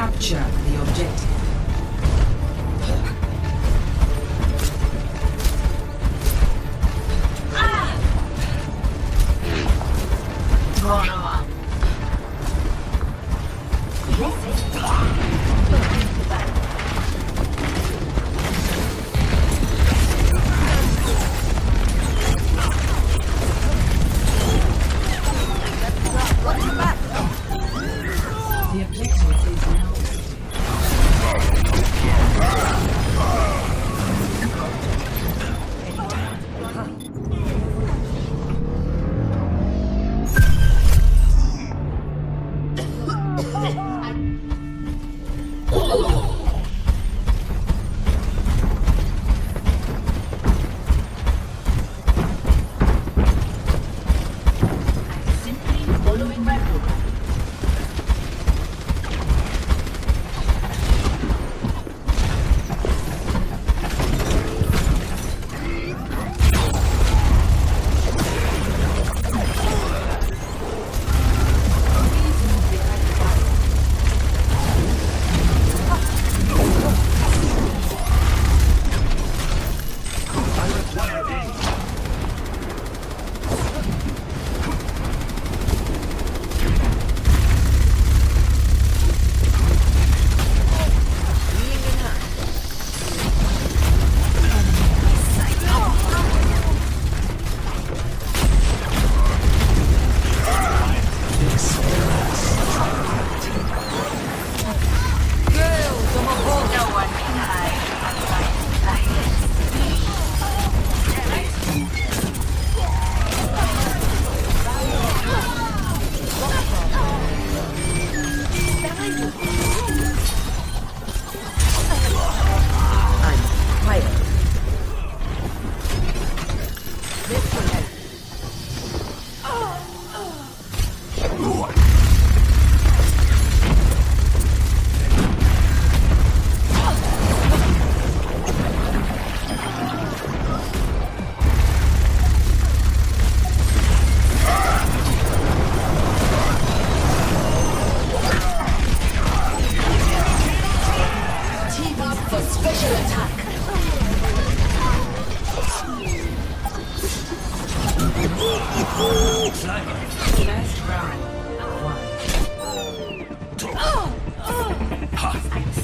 Capture the objective. The objective is now.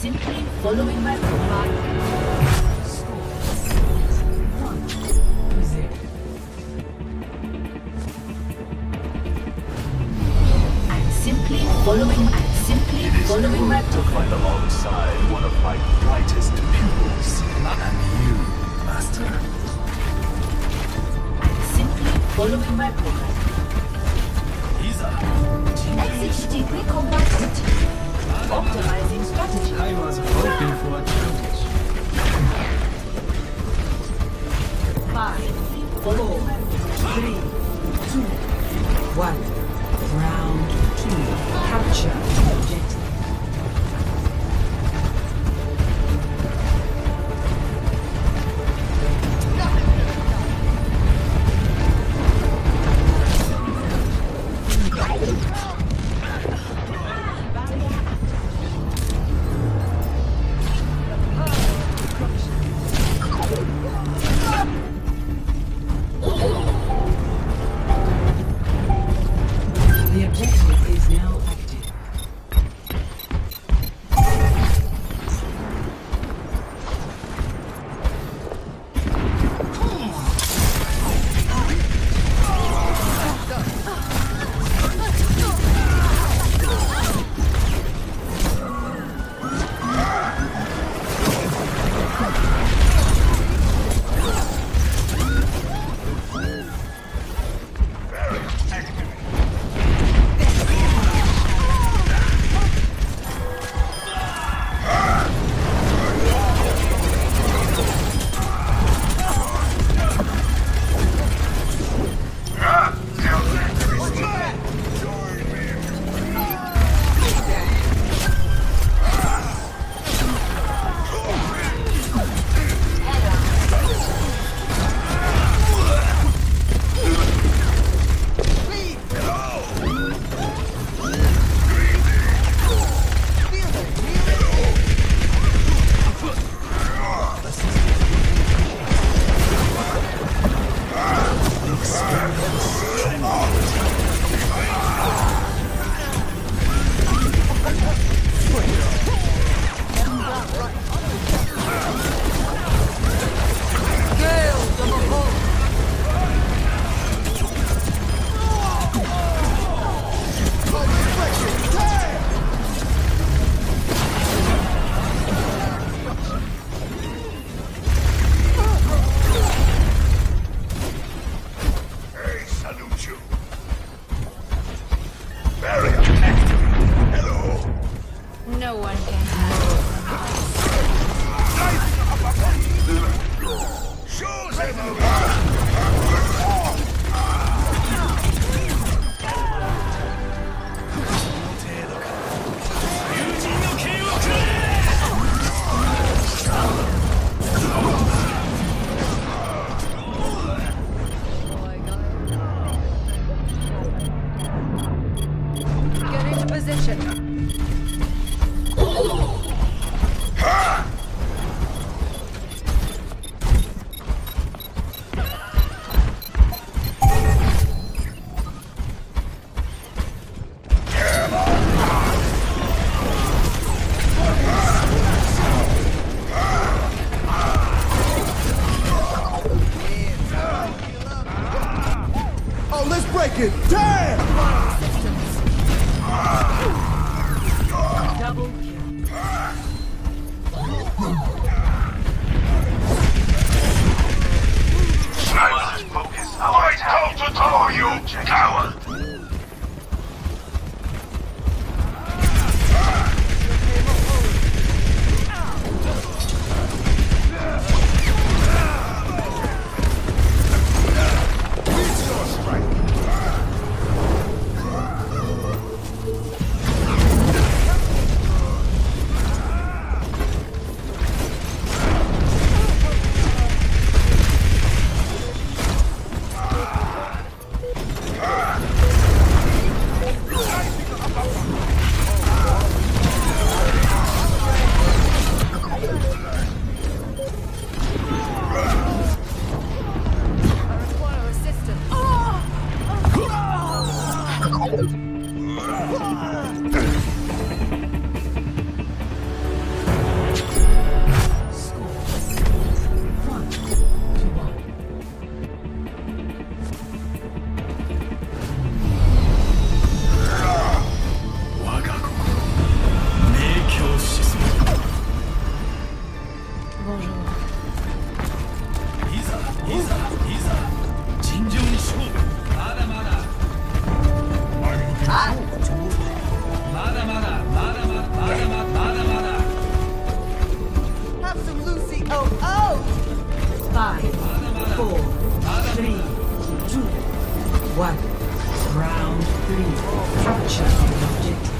Simply following my command. I'm simply following my to fight alongside one of my brightest pupils. And you, Master. Simply following my command. Executing recombat routine. Optimizing strategy. I was hoping for a challenge. 5, 4, 3, 2, 1. Round 2. Capture the objective. one can. Get into position. Oh, let's break it! Damn! Double kill. I told to toe, you coward! Require assistance. Score 1-1. Bonjour. いざ尋常に勝負まだまだまだまだ Have some Lucy. Oh, 5, 4, 3, 2, 1. Round 3. Capture the objective.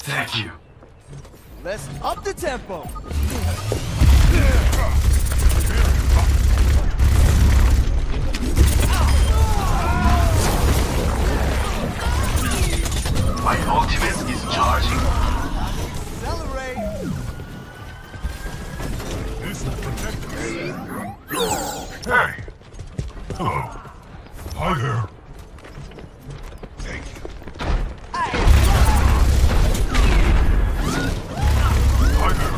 Thank you. let's up the tempo. My ultimate is charging. Accelerate. Hey. Hello. Hi there. Thank you. Hi there.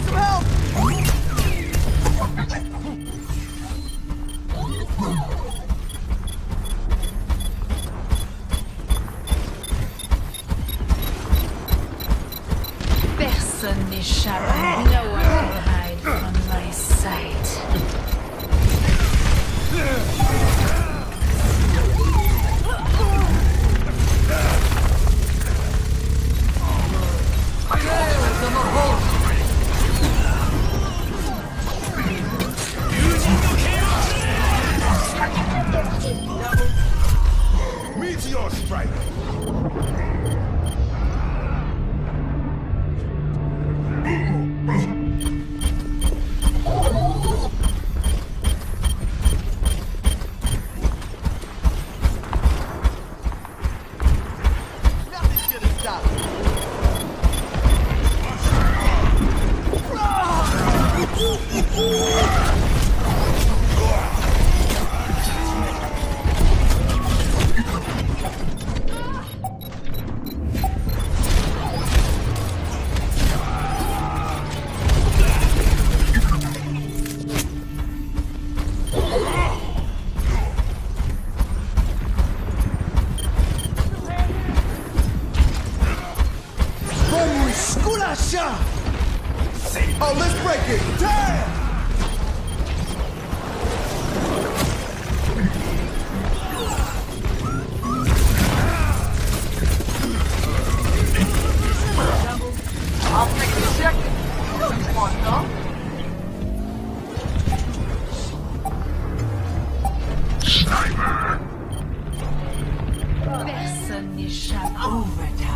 Some help. Vamos esculachar! Oh, let's break it! Damn! I'll take the objective. You want some? Personne n'échappe. Overtime.